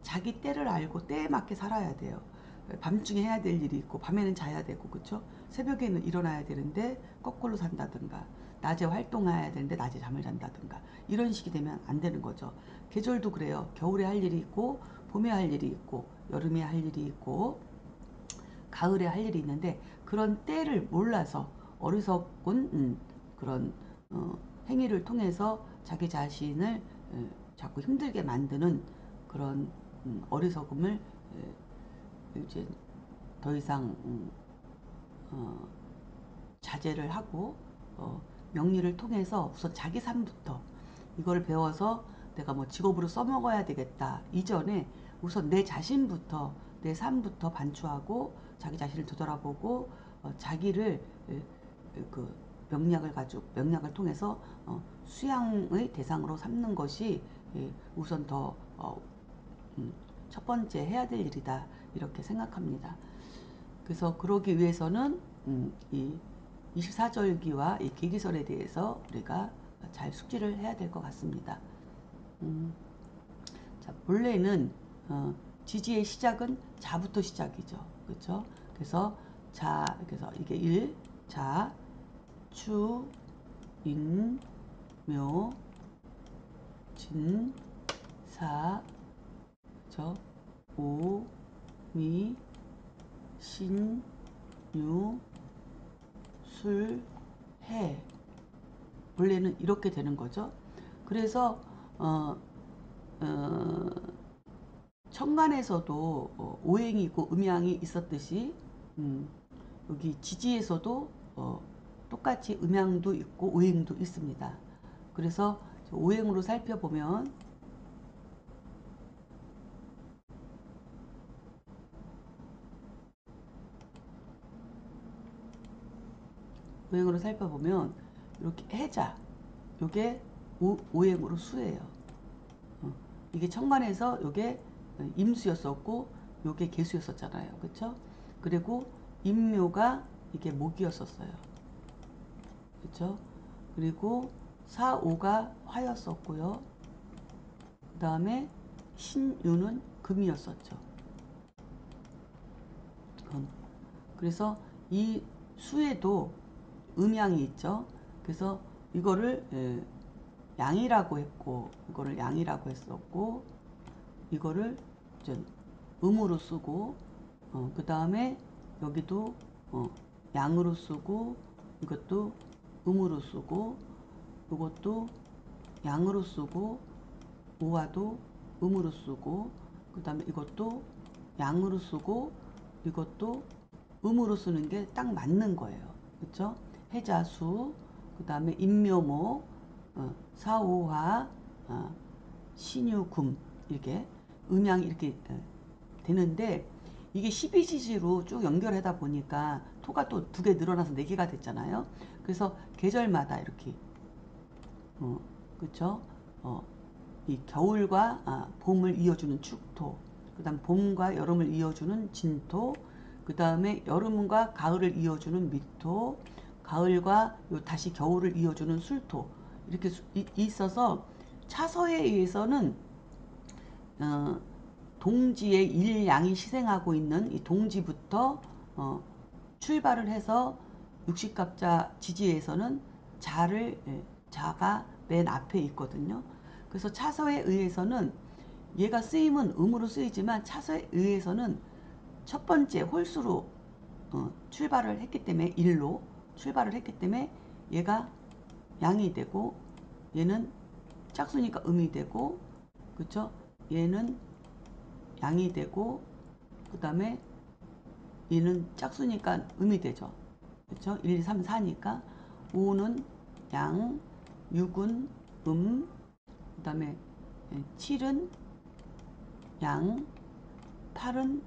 자기 때를 알고 때에 맞게 살아야 돼요. 밤중에 해야 될 일이 있고 밤에는 자야 되고 그쵸? 새벽에는 일어나야 되는데 거꾸로 산다든가 낮에 활동해야 되는데 낮에 잠을 잔다든가 이런 식이 되면 안 되는 거죠. 계절도 그래요. 겨울에 할 일이 있고 봄에 할 일이 있고 여름에 할 일이 있고 가을에 할 일이 있는데 그런 때를 몰라서 어리석은 그런 행위를 통해서 자기 자신을 자꾸 힘들게 만드는 그런 어리석음을 이제 더 이상 자제를 하고 명리를 통해서 우선 자기 삶부터 이거를 배워서 내가 뭐 직업으로 써먹어야 되겠다 이전에 우선 내 자신부터 내 삶부터 반추하고 자기 자신을 되돌아보고 자기를 그 명약을 통해서 수양의 대상으로 삼는 것이 우선 더 첫 번째 해야 될 일이다 이렇게 생각합니다. 그래서 그러기 위해서는 이 24절기와 이 계기설에 대해서 우리가 잘 숙지를 해야 될 것 같습니다. 자, 본래는 지지의 시작은 자부터 시작이죠. 그렇죠? 그래서 그래서 이게 1, 자, 추, 인, 묘, 진, 사, 저, 오, 미, 신, 유, 술, 해. 원래는 이렇게 되는 거죠. 그래서 천간에서도 오행이 있고 음양이 있었듯이 여기 지지에서도 똑같이 음양도 있고 오행도 있습니다. 그래서 오행으로 살펴보면 이렇게 해자 요게 오행으로 수예요. 이게 천간에서 요게 임수였었고 요게 계수였었잖아요. 그쵸? 그리고 임묘가 이게 목이었었어요. 그쵸? 그리고 사오가 화였었고요. 그 다음에 신유는 금이었었죠. 그래서 이 수에도 음양이 있죠. 그래서 이거를 양이라고 했고 이거를 양이라고 했었고 이거를 음으로 쓰고 그 다음에 여기도 양으로 쓰고 이것도 음으로 쓰고 이것도 양으로 쓰고 오화도 음으로 쓰고 그 다음에 이것도 양으로 쓰고 이것도 음으로 쓰는 게 딱 맞는 거예요. 그렇죠? 해자수 그 다음에 인묘목 사오화 신유금 이렇게 음양이 이렇게 되는데 이게 12지지로 쭉 연결하다 보니까 토가 또 2개 늘어나서 4개가 됐잖아요. 그래서 계절마다 이렇게 그쵸? 이 겨울과 봄을 이어주는 축토, 그 다음 봄과 여름을 이어주는 진토, 그 다음에 여름과 가을을 이어주는 미토, 가을과 다시 겨울을 이어주는 술토 이렇게 있어서 차서에 의해서는 동지의 일양이 시생하고 있는 이 동지부터 출발을 해서 육식갑자 지지에서는 자가 맨 앞에 있거든요. 그래서 차서에 의해서는 얘가 쓰임은 음으로 쓰이지만 차서에 의해서는 첫 번째 홀수로 출발을 했기 때문에 일로 출발을 했기 때문에 얘가 양이 되고 얘는 짝수니까 음이 되고 그쵸? 얘는 양이 되고 그 다음에 얘는 짝수니까 음이 되죠. 그쵸? 1, 2, 3, 4니까 5는 양, 6은 그 다음에 7은 양, 8은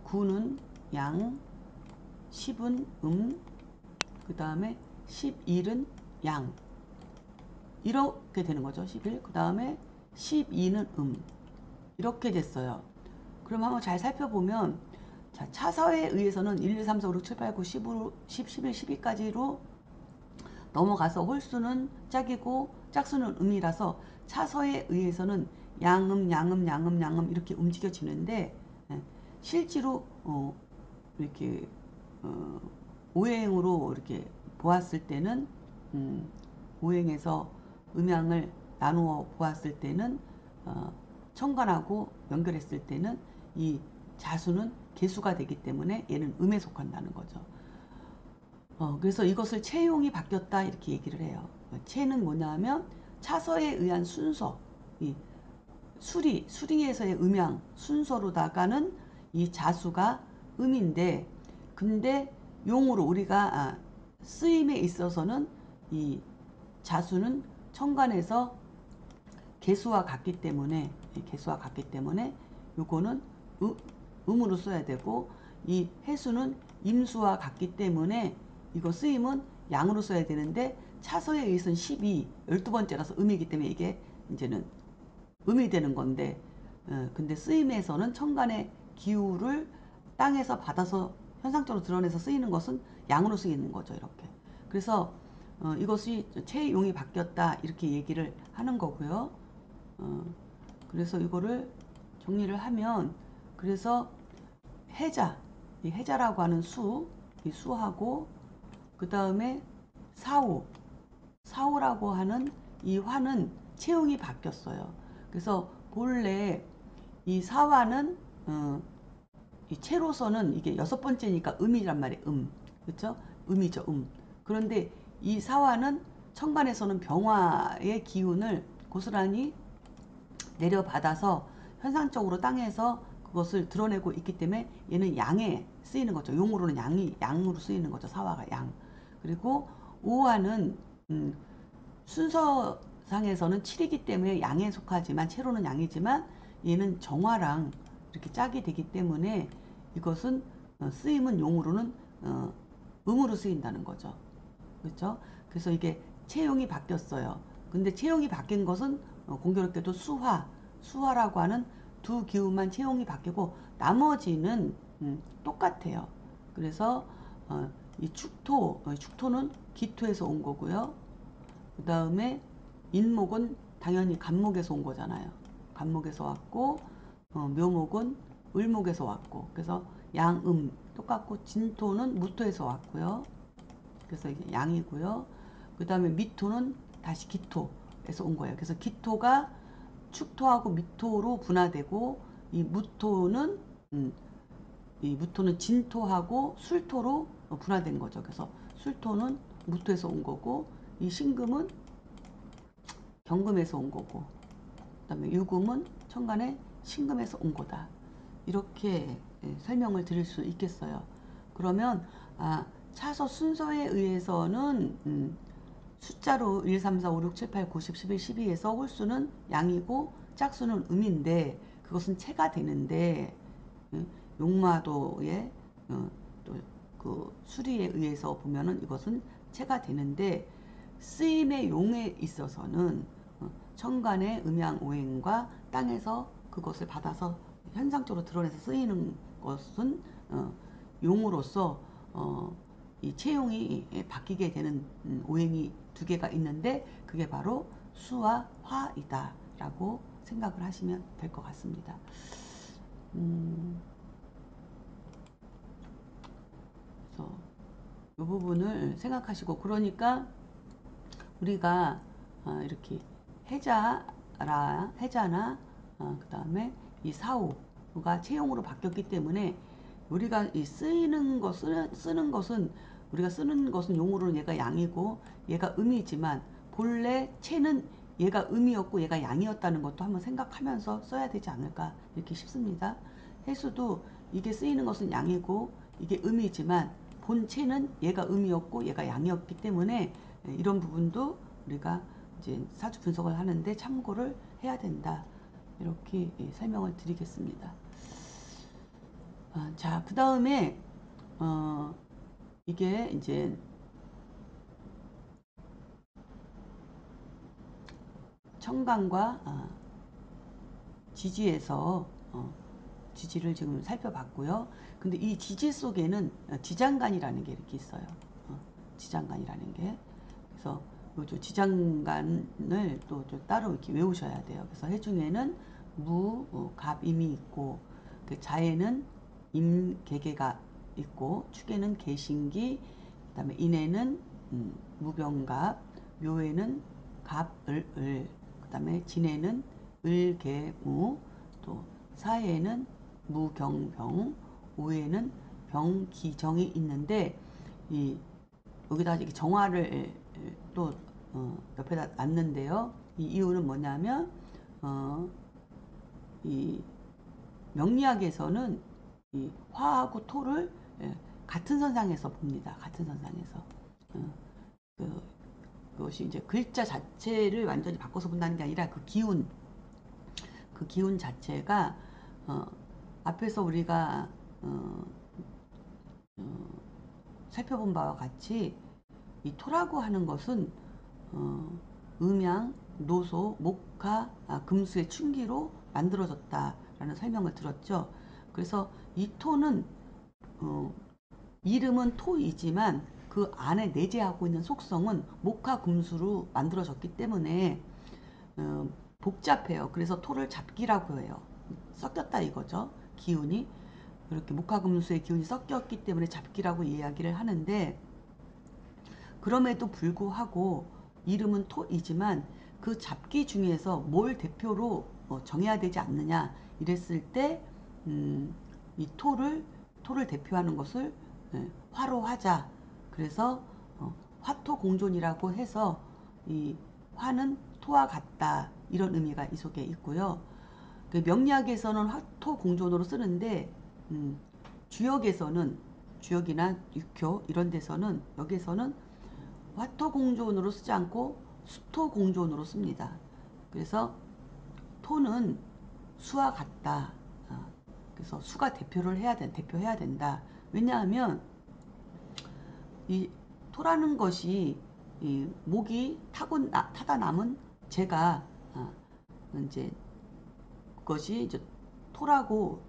9는 양, 10은 그 다음에 11은 양. 이렇게 되는 거죠. 11. 그 다음에 12는 이렇게 됐어요. 그럼 한번 잘 살펴보면 자, 차서에 의해서는 1, 2, 3, 4, 5, 6, 7, 8, 9, 10, 10, 11, 12까지로 넘어가서 홀수는 짝이고 짝수는 음이라서 차서에 의해서는 양음 이렇게 움직여지는데 실제로 이렇게 오행으로 이렇게 보았을 때는 오행에서 음양을 나누어 보았을 때는 천간하고 연결했을 때는 이 자수는 개수가 되기 때문에 얘는 음에 속한다는 거죠. 그래서 이것을 체용이 바뀌었다 이렇게 얘기를 해요. 체는 뭐냐면 차서에 의한 순서, 이 수리에서의 음양 순서로다가는 이 자수가 음인데, 근데 용으로 우리가 쓰임에 있어서는 이 자수는 천간에서 개수와 같기 때문에 요거는 음으로 써야 되고, 이 해수는 임수와 같기 때문에 이거 쓰임은 양으로 써야 되는데 차서에 의해서는 12, 12번째라서 음이기 때문에 이게 이제는 음이 되는 건데, 근데 쓰임에서는 천간의 기후를 땅에서 받아서 현상적으로 드러내서 쓰이는 것은 양으로 쓰이는 거죠. 이렇게. 그래서 이것이 체용이 바뀌었다 이렇게 얘기를 하는 거고요. 그래서 이거를 정리를 하면, 그래서 해자, 이 해자라고 하는 이 수하고 그 다음에 사오라고 하는 이 화는 체형이 바뀌었어요. 그래서 본래 이 사화는 이 체로서는 이게 여섯 번째니까 음이란 말이에요. 그렇죠? 음이죠. 그런데 이 사화는 천간에서는 병화의 기운을 고스란히 내려받아서 현상적으로 땅에서 그것을 드러내고 있기 때문에 얘는 양에 쓰이는 거죠. 용으로는 양으로 쓰이는 거죠. 사화가 양. 그리고 오화는 순서상에서는 7이기 때문에 양에 속하지만, 체로는 양이지만 얘는 정화랑 이렇게 짝이 되기 때문에 이것은 쓰임은 용으로는 음으로 쓰인다는 거죠. 그렇죠? 그래서 이게 체용이 바뀌었어요. 근데 체용이 바뀐 것은 공교롭게도 수화라고 하는 두 기운만 체용이 바뀌고 나머지는 똑같아요. 그래서 이 축토는 기토에서 온 거고요. 그 다음에 인목은 당연히 간목에서 온 거잖아요. 간목에서 왔고, 묘목은 을목에서 왔고, 그래서 양음 똑같고, 진토는 무토에서 왔고요. 그래서 이게 양이고요. 그 다음에 미토는 다시 기토에서 온 거예요. 그래서 기토가 축토하고 미토로 분화되고, 이 무토는 진토하고 술토로 분화된 거죠. 그래서 술토는 무토에서 온 거고, 이 신금은 경금에서 온 거고, 그 다음에 유금은 천간의 신금에서 온 거다. 이렇게 설명을 드릴 수 있겠어요. 그러면 차서 순서에 의해서는 숫자로 1, 3, 4, 5, 6, 7, 8, 9, 10, 11, 12에서 홀수는 양이고 짝수는 음인데, 그것은 체가 되는데, 용마도의 또그 수리에 의해서 보면은 이것은 체가 되는데, 쓰임의 용에 있어서는 천간의 음양오행과 땅에서 그것을 받아서 현상적으로 드러내서 쓰이는 것은 용으로서 이 체용이 바뀌게 되는 오행이 두 개가 있는데, 그게 바로 수와 화이다 라고 생각을 하시면 될 것 같습니다. 그래서 이 부분을 생각하시고, 그러니까 우리가 이렇게 해자나 그 다음에 이 사오가 체용으로 바뀌었기 때문에 우리가 이 쓰는 것은 우리가 쓰는 것은 용으로는 얘가 양이고 얘가 음이지만, 본래 체는 얘가 음이었고 얘가 양이었다는 것도 한번 생각하면서 써야 되지 않을까 이렇게 싶습니다. 해수도 이게 쓰이는 것은 양이고 이게 음이지만 본체는 얘가 음이었고 얘가 양이었기 때문에 이런 부분도 우리가 이제 사주 분석을 하는데 참고를 해야 된다. 이렇게 설명을 드리겠습니다. 자, 그 다음에 이게 이제 청강과 지지에서 지지를 지금 살펴봤고요. 근데 이 지지 속에는 지장간이라는 게 이렇게 있어요. 지장간이라는 게. 그래서 요저 지장간을 또 따로 이렇게 외우셔야 돼요. 그래서 해중에는 무, 갑, 임이 있고, 그 자에는 임, 개개가 있고, 축에는 개신기, 그다음에 인에는 무병갑, 묘에는 갑, 을, 그다음에 진에는 을, 개, 무, 또 사에는 무, 경, 병, 오에는 병, 기, 정이 있는데 이 여기다 이렇게 정화를 또 옆에다 놨는데요. 이 이유는 뭐냐면 이 명리학에서는 이 화하고 토를 같은 선상에서 봅니다. 같은 선상에서. 그, 그것이 이제 글자 자체를 완전히 바꿔서 본다는 게 아니라 그 기운 자체가 앞에서 우리가 살펴본 바와 같이 이 토라고 하는 것은 음양, 노소, 목화, 금수의 충기로 만들어졌다라는 설명을 들었죠. 그래서 이 토는 이름은 토이지만 그 안에 내재하고 있는 속성은 목화, 금수로 만들어졌기 때문에 복잡해요. 그래서 토를 잡기라고 해요. 섞였다 이거죠. 기운이 이렇게 목화, 금수의 기운이 섞였기 때문에 잡기라고 이야기를 하는데 그럼에도 불구하고 이름은 토이지만 그 잡기 중에서 뭘 대표로 정해야 되지 않느냐 이랬을 때 이 토를 대표하는 것을 화로 하자. 그래서 화토공존이라고 해서 이 화는 토와 같다 이런 의미가 이 속에 있고요. 그 명리학에서는 화토공존으로 쓰는데 주역에서는 주역이나 육교 이런 데서는 여기에서는 화토공존으로 쓰지 않고 수토공존으로 씁니다. 그래서 토는 수와 같다. 그래서 수가 대표해야 된다. 왜냐하면 이 토라는 것이 이 목이 타다 남은 재가 이제 그것이 이제 토라고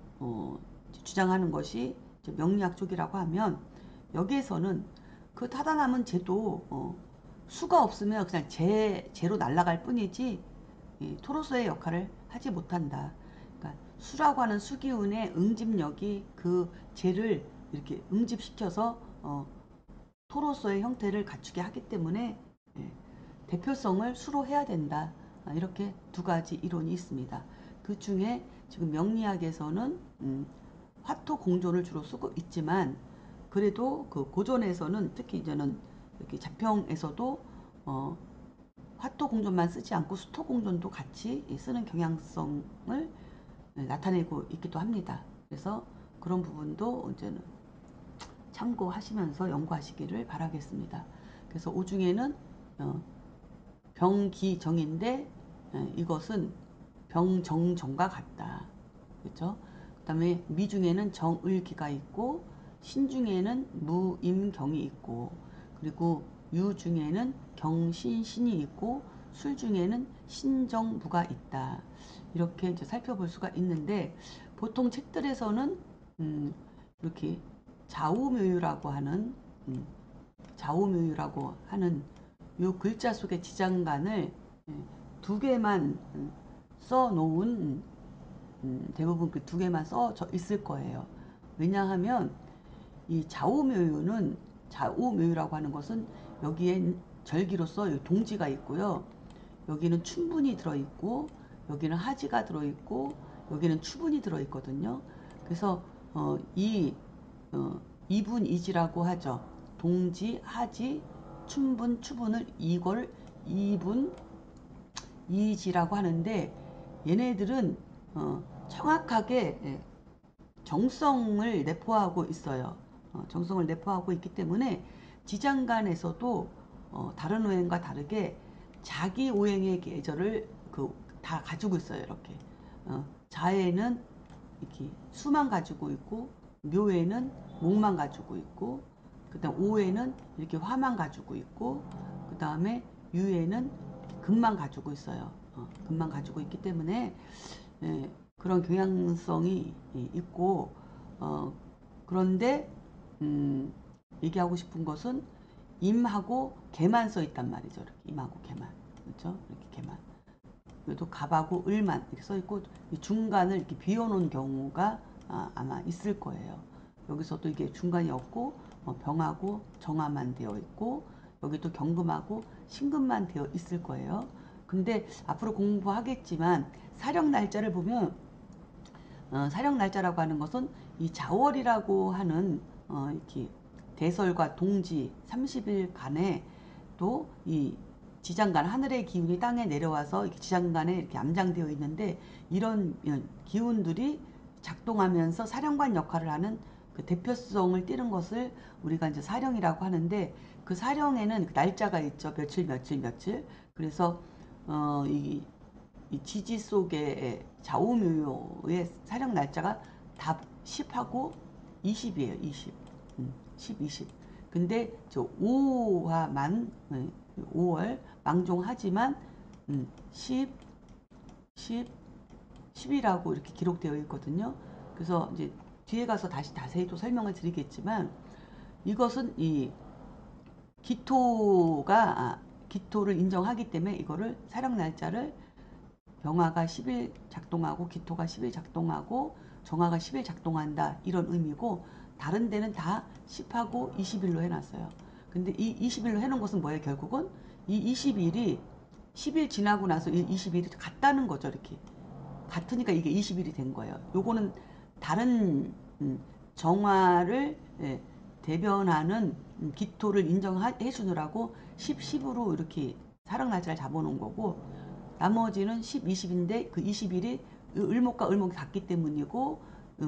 주장하는 것이 명리학 쪽이라고 하면 여기에서는 그 타다 남은 재도 수가 없으면 그냥 재로 날아갈 뿐이지 토로서의 역할을 하지 못한다. 그러니까 수라고 하는 수기운의 응집력이 그 재를 이렇게 응집시켜서 토로서의 형태를 갖추게 하기 때문에 대표성을 수로 해야 된다. 이렇게 두 가지 이론이 있습니다. 그 중에 지금 명리학에서는 화토 공존을 주로 쓰고 있지만 그래도 그 고전에서는 특히 이제는 이렇게 자평에서도 화토 공존만 쓰지 않고 수토 공존도 같이 쓰는 경향성을 나타내고 있기도 합니다. 그래서 그런 부분도 이제는 참고하시면서 연구하시기를 바라겠습니다. 그래서 오중에는 병기정인데 이것은 병정정과 같다. 그렇죠? 그다음에 미중에는 정을기가 있고 신중에는 무임경이 있고 그리고 유중에는 경신신이 있고 술중에는 신정무가 있다. 이렇게 이제 살펴볼 수가 있는데 보통 책들에서는 이렇게 좌우묘유라고 하는 좌우묘유라고 하는 요 글자 속의 지장간을 두 개만 써 놓은 대부분 그 두 개만 써 있을 거예요. 왜냐하면 이 좌우묘유라고 하는 것은 여기엔 절기로서 동지가 있고요. 여기는 춘분이 들어있고 여기는 하지가 들어있고 여기는 추분이 들어있거든요. 그래서 이분이지라고 하죠. 동지, 하지, 춘분, 추분을 이걸 이분, 이지라고 하는데 얘네들은 정확하게 정성을 내포하고 있어요. 정성을 내포하고 있기 때문에 지장간에서도 다른 오행과 다르게 자기 오행의 계절을 다 가지고 있어요. 이렇게 자에는 이렇게 수만 가지고 있고 묘에는 목만 가지고 있고 그다음 오에는 이렇게 화만 가지고 있고 그 다음에 유에는 금만 가지고 있어요. 금만 가지고 있기 때문에 그런 경향성이 있고 그런데 얘기하고 싶은 것은 임하고 개만 써 있단 말이죠. 이렇게 임하고 개만. 그렇죠? 이렇게 개만. 여기도 갑하고 을만 이렇게 써 있고 이 중간을 이렇게 비워놓은 경우가 아마 있을 거예요. 여기서도 이게 중간이 없고 병하고 정화만 되어 있고 여기도 경금하고 신금만 되어 있을 거예요. 근데 앞으로 공부하겠지만 사령 날짜를 보면 사령 날짜라고 하는 것은 이 자월이라고 하는 이렇게 대설과 동지 30일간에 또 이 지장간 하늘의 기운이 땅에 내려와서 이렇게 지장간에 이렇게 암장되어 있는데 이런 기운들이 작동하면서 사령관 역할을 하는 그 대표성을 띠는 것을 우리가 이제 사령이라고 하는데 그 사령에는 그 날짜가 있죠. 며칠 며칠 며칠. 그래서 이 지지 속의 좌우묘의 사령 날짜가 다 10하고 20이에요. 20. 10, 20. 근데 저 5화만 5월 망종하지만 10, 10, 10이라고 이렇게 기록되어 있거든요. 그래서 이제 뒤에 가서 다시 자세히 또 설명을 드리겠지만 이것은 이 기토를 인정하기 때문에 이거를 사령 날짜를 병화가 10일 작동하고 기토가 10일 작동하고 정화가 10일 작동한다 이런 의미고 다른 데는 다 10하고 20일로 해놨어요. 근데 이 20일로 해놓은 것은 뭐예요? 결국은 이 20일이 10일 지나고 나서 이 20일이 같다는 거죠. 이렇게 같으니까 이게 20일이 된 거예요. 요거는 다른 정화를 대변하는 기토를 인정해 주느라고 10, 10으로 이렇게 사랑 날짜를 잡아놓은 거고 나머지는 10, 20인데 그 20일이 을목과 을목이 같기 때문이고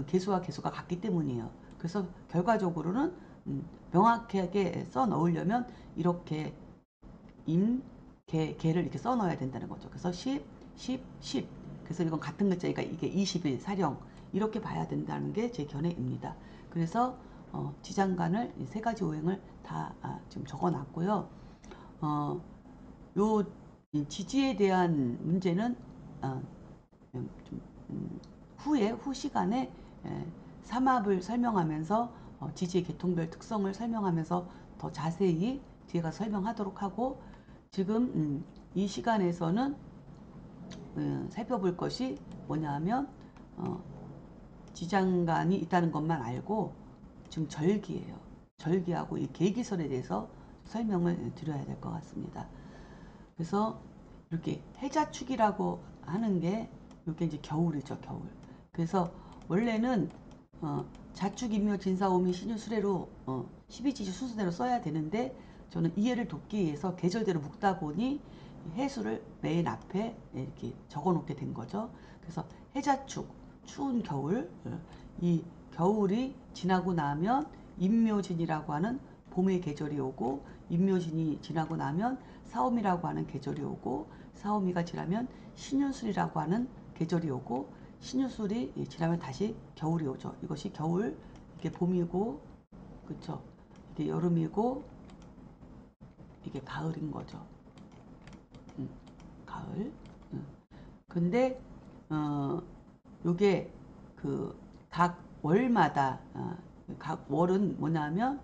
개수와 개수가 같기 때문이에요. 그래서 결과적으로는 명확하게 써 넣으려면 이렇게 임, 개를 이렇게 써 넣어야 된다는 거죠. 그래서 10, 10, 10. 그래서 이건 같은 글자니까 이게 20일 사령 이렇게 봐야 된다는 게 제 견해입니다. 그래서 지장간을 세 가지 오행을 다 지금 적어놨고요. 요 지지에 대한 문제는 좀 후 시간에 삼합을 설명하면서 지지의 계통별 특성을 설명하면서 더 자세히 뒤에 가서 설명하도록 하고 지금 이 시간에서는 살펴볼 것이 뭐냐 하면 지장간이 있다는 것만 알고 지금 절기예요. 절기하고 이 계기설에 대해서 설명을 드려야 될 것 같습니다. 그래서 이렇게 해자축이라고 하는 게 이게 이제 겨울이죠, 겨울. 그래서 원래는 자축, 임묘, 진사, 오미, 신유, 수레로 12지지 순서대로 써야 되는데 저는 이해를 돕기 위해서 계절대로 묶다 보니 해수를 맨 앞에 이렇게 적어 놓게 된 거죠. 그래서 해자축, 추운 겨울, 이 겨울이 지나고 나면 임묘진이라고 하는 봄의 계절이 오고 임묘진이 지나고 나면 사오미라고 하는 계절이 오고 사오미가 지나면 신유술이라고 하는 계절이 오고 신유술이 지나면 다시 겨울이 오죠. 이것이 겨울, 이게 봄이고, 그쵸? 이게 여름이고, 이게 가을인 거죠. 가을. 근데 요게 그 각 월마다 각 월은 뭐냐면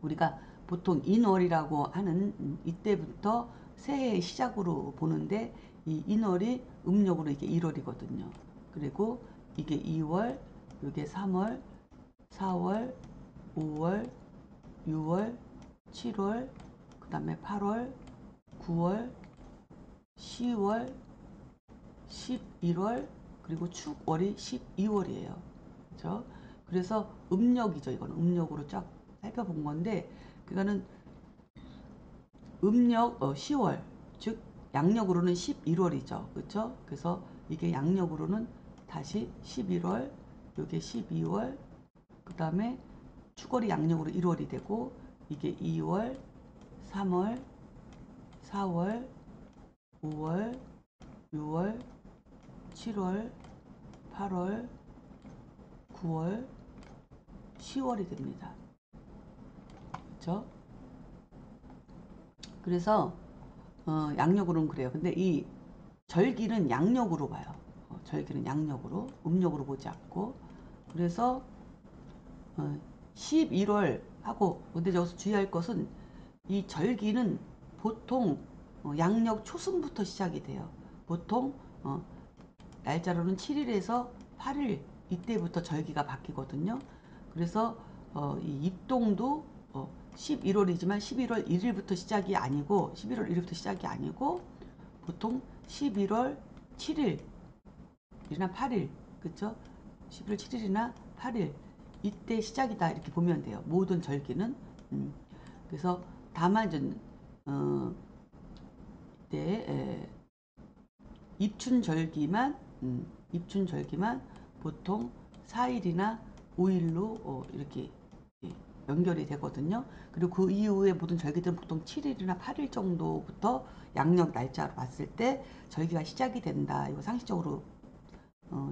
우리가 보통 인월이라고 하는 이때부터 새해의 시작으로 보는데 이 인월이 음력으로 이게 1월이거든요. 그리고 이게 2월, 이게 3월, 4월, 5월, 6월, 7월, 그 다음에 8월, 9월, 10월, 11월, 그리고 축월이 12월이에요. 그렇죠? 그래서 음력이죠. 이건 음력으로 쫙 살펴본 건데 그거는 음력 10월, 즉 양력으로는 11월이죠. 그렇죠? 그래서 이게 양력으로는 다시 11월, 이게 12월, 그 다음에 축월이 양력으로 1월이 되고 이게 2월, 3월, 4월, 5월, 6월, 7월, 8월, 9월, 10월이 됩니다. 그렇죠? 그래서 양력으로는 그래요. 근데 이 절기는 양력으로 봐요. 절기는 양력으로, 음력으로 보지 않고. 그래서 11월 하고, 근데 여기서 주의할 것은 이 절기는 보통 양력 초순부터 시작이 돼요. 보통 날짜로는 7일에서 8일 이때부터 절기가 바뀌거든요. 그래서 이 입동도 11월이지만 11월 1일부터 시작이 아니고 11월 1일부터 시작이 아니고 보통 11월 7일이나 8일, 그쵸? 11월 7일이나 8일 이때 시작이다 이렇게 보면 돼요. 모든 절기는. 그래서 다만 이제 이때 입춘절기만 입춘절기만 보통 4일이나 5일로 이렇게 연결이 되거든요. 그리고 그 이후에 모든 절기들은 보통 7일이나 8일 정도부터 양력 날짜로 봤을 때 절기가 시작이 된다. 이거 상식적으로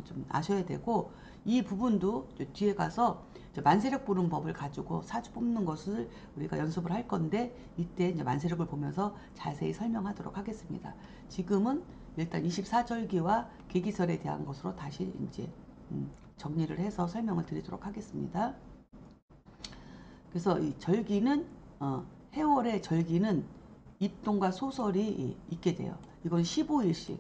좀 아셔야 되고, 이 부분도 뒤에 가서 만세력 보는 법을 가지고 사주 뽑는 것을 우리가 연습을 할 건데, 이때 이제 만세력을 보면서 자세히 설명하도록 하겠습니다. 지금은 일단 24절기와 계기설에 대한 것으로 다시 이제 정리를 해서 설명을 드리도록 하겠습니다. 그래서 이 절기는 해월의 절기는 입동과 소설이 있게 돼요. 이건 15일씩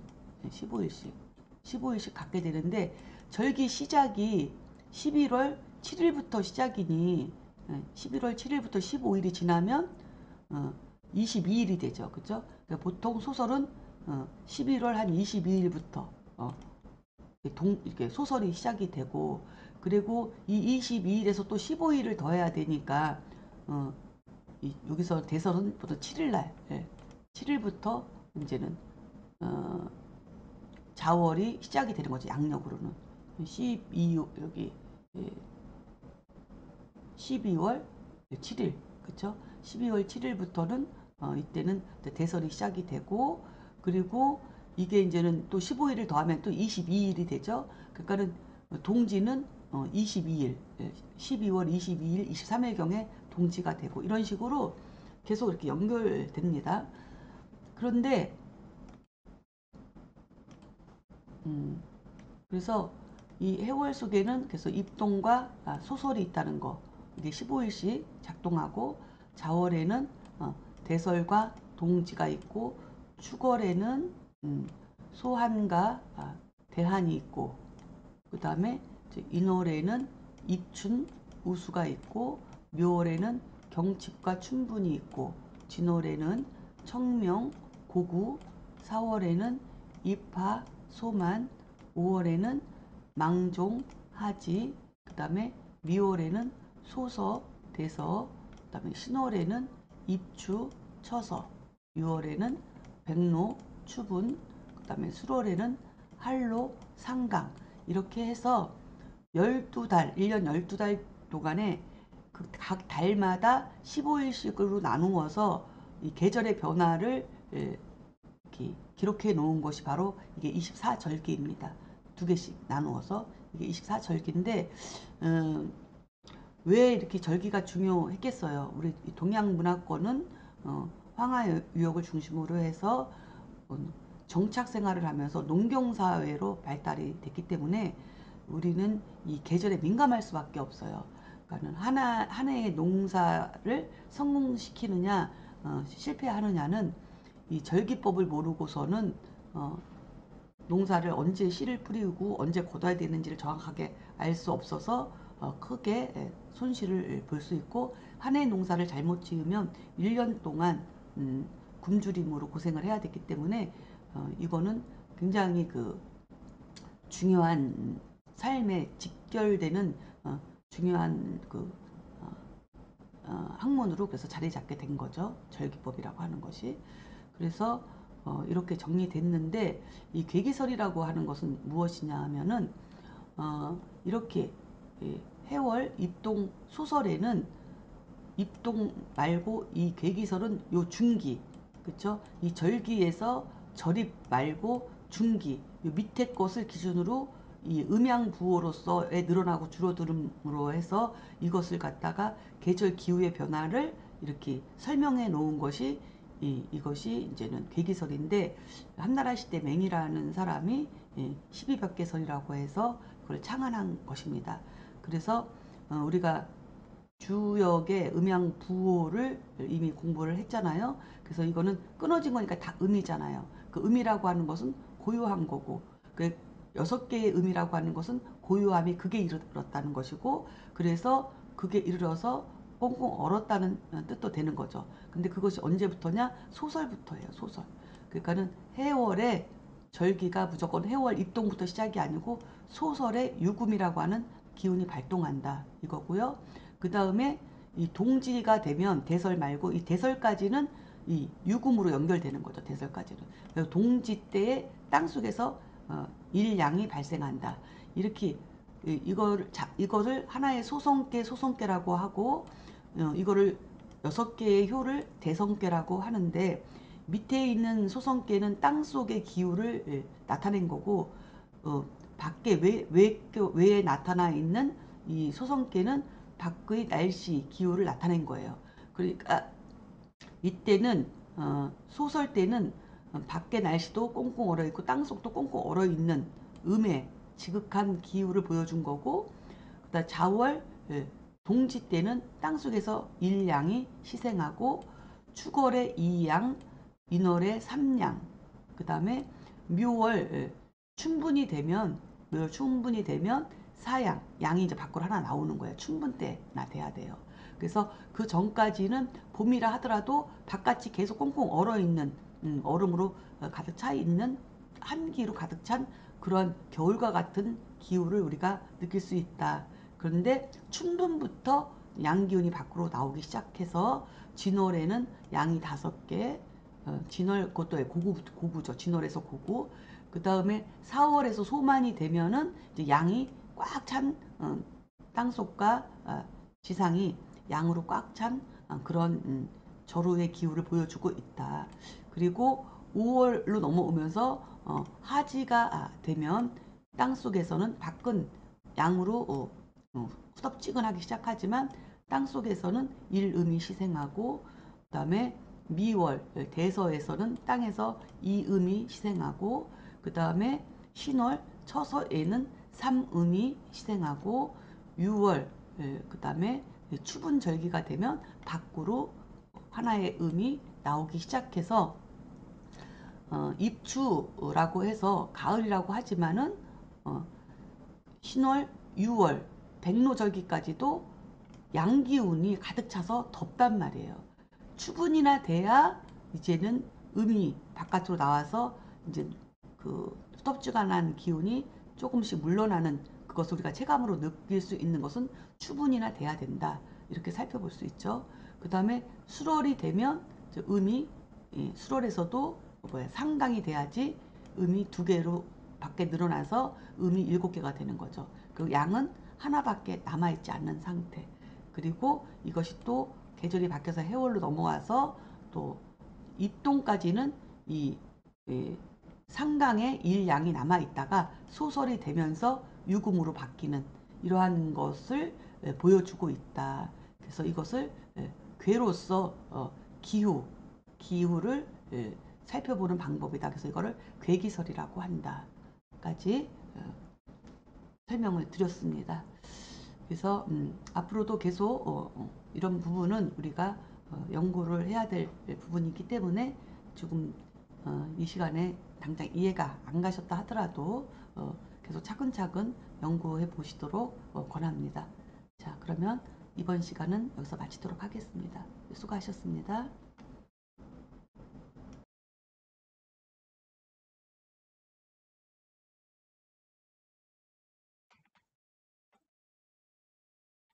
갖게 되는데, 절기 시작이 11월 7일부터 시작이니 11월 7일부터 15일이 지나면 22일이 되죠. 그죠? 그러니까 보통 소설은 11월 한 22일부터 이렇게 소설이 시작이 되고, 그리고 이 22일에서 또 15일을 더해야 되니까 여기서 대설은 보통 7일날 7일부터 이제는 자월이 시작이 되는 거죠. 양력으로는 12 여기 12월 7일, 그쵸? 12월 7일부터는 이때는 대설이 시작이 되고, 그리고 이게 이제는 또 15일을 더하면 또 22일이 되죠. 그러니까는 동지는 22일, 12월 22일, 23일경에 동지가 되고, 이런 식으로 계속 이렇게 연결됩니다. 그런데 그래서 이 해월 속에는 그래서 입동과 소설이 있다는 거, 이게 15일씩 작동하고, 자월에는 대설과 동지가 있고, 축월에는 소한과 대한이 있고, 그 다음에 인월에는 입춘 우수가 있고, 묘월에는 경칩과 춘분이 있고, 진월에는 청명 고구, 4월에는 입하 소만, 5월에는 망종 하지, 그 다음에 미월에는 소서 대서, 그 다음에 신월에는 입추 처서, 6월에는 백로 추분, 그 다음에 술월에는 할로 상강, 이렇게 해서 12달, 1년 12달 동안에 그 각 달마다 15일씩으로 나누어서 이 계절의 변화를 이렇게 기록해 놓은 것이 바로 이게 24절기입니다. 두 개씩 나누어서 이게 24절기인데, 왜 이렇게 절기가 중요했겠어요? 우리 동양 문화권은 황하 유역을 중심으로 해서 정착 생활을 하면서 농경 사회로 발달이 됐기 때문에 우리는 이 계절에 민감할 수밖에 없어요. 그러니까는 한 해의 농사를 성공시키느냐 실패하느냐는 이 절기법을 모르고서는 농사를 언제 씨를 뿌리고 언제 걷어야 되는지를 정확하게 알 수 없어서 크게 손실을 볼 수 있고, 한 해 농사를 잘못 지으면 1년 동안 굶주림으로 고생을 해야 되기 때문에 이거는 굉장히 그 중요한 삶에 직결되는 중요한 그 학문으로 그래서 자리 잡게 된 거죠. 절기법이라고 하는 것이. 그래서 이렇게 정리됐는데, 이 계기설이라고 하는 것은 무엇이냐 하면은 이렇게 해월 입동 소설에는 입동 말고 이 계기설은 요 중기, 그쵸? 이 절기에서 절입 말고 중기, 요 밑에 것을 기준으로 이 음양부호로서의 늘어나고 줄어들음으로 해서 이것을 갖다가 계절 기후의 변화를 이렇게 설명해 놓은 것이 이것이 이제는 계기설인데, 한나라 시대 맹이라는 사람이 12벽계설이라고 해서 그걸 창안한 것입니다. 그래서 우리가 주역의 음양 부호를 이미 공부를 했잖아요. 그래서 이거는 끊어진 거니까 다 음이잖아요. 그 음이라고 하는 것은 고요한 거고, 그 6개의 음이라고 하는 것은 고요함이 극에 이르렀다는 것이고, 그래서 극에 이르러서 꽁꽁 얼었다는 뜻도 되는 거죠. 근데 그것이 언제부터냐? 소설부터예요, 소설. 그러니까는 해월의 절기가 무조건 해월 입동부터 시작이 아니고 소설의 유금이라고 하는 기운이 발동한다 이거고요. 그 다음에 이 동지가 되면 대설 말고 이 대설까지는 이 유금으로 연결되는 거죠. 대설까지는. 그래서 동지 때에 땅속에서 일양이 발생한다. 이렇게 이거를 하나의 소성계라고 하고 이거를 6개의 효를 대성계라고 하는데 밑에 있는 소성계는 땅속의 기후를 나타낸 거고 밖에 외에 나타나 있는 이 소성계는 밖의 날씨 기후를 나타낸 거예요. 그러니까 이때는 소설 때는 밖의 날씨도 꽁꽁 얼어 있고 땅속도 꽁꽁 얼어 있는 음의 지극한 기후를 보여준 거고, 그다음 자월 동지 때는 땅속에서 일양이 희생하고 추월의 이양, 인월의 삼양, 그다음에 묘월 충분히 되면 묘월 충분히 되면 사양, 양이 이제 밖으로 하나 나오는 거예요. 충분 때나 돼야 돼요. 그래서 그 전까지는 봄이라 하더라도 바깥이 계속 꽁꽁 얼어 있는 얼음으로 가득 차 있는 한기로 가득 찬 그런 겨울과 같은 기후를 우리가 느낄 수 있다. 그런데 춘분부터 양기운이 밖으로 나오기 시작해서 진월에는 양이 5개, 진월 그것도 고구죠. 진월에서 고구. 그 다음에 4월에서 소만이 되면은 이제 양이 꽉 찬 땅속과 지상이 양으로 꽉 찬 그런 절호의 기후를 보여주고 있다. 그리고 5월로 넘어오면서 하지가 되면 땅속에서는 밖은 양으로 후덥지근하기 시작하지만 땅속에서는 일음이 희생하고 그다음에 미월 대서에서는 땅에서 이음이 희생하고 그다음에 신월 처서에는 삼음이 희생하고 6월 그다음에 추분절기가 되면 밖으로 하나의 음이 나오기 시작해서 입추라고 해서 가을이라고 하지만은 신월, 6월, 백로절기까지도 양기운이 가득 차서 덥단 말이에요. 추분이나 돼야 이제는 음이 바깥으로 나와서 이제 그 후덥지근한 기운이 조금씩 물러나는 그것을 우리가 체감으로 느낄 수 있는 것은 추분이나 돼야 된다. 이렇게 살펴볼 수 있죠. 그 다음에 수월이 되면 음이 수월에서도 상강이 돼야지 음이 2개로 밖에 늘어나서 음이 7개가 되는 거죠. 그 양은 하나밖에 남아있지 않는 상태. 그리고 이것이 또 계절이 바뀌어서 해월로 넘어와서 또 입동까지는 이 상강에 일양이 남아있다가 소설이 되면서 유금으로 바뀌는 이러한 것을 보여주고 있다. 그래서 이것을 괴로서 기후를 살펴보는 방법이다. 그래서 이거를 괴기설이라고 한다까지 설명을 드렸습니다. 그래서 앞으로도 계속 이런 부분은 우리가 연구를 해야 될 부분이기 때문에 조금 이 시간에 당장 이해가 안 가셨다 하더라도 계속 차근차근 연구해 보시도록 권합니다. 자, 그러면 이번 시간은 여기서 마치도록 하겠습니다. 수고하셨습니다.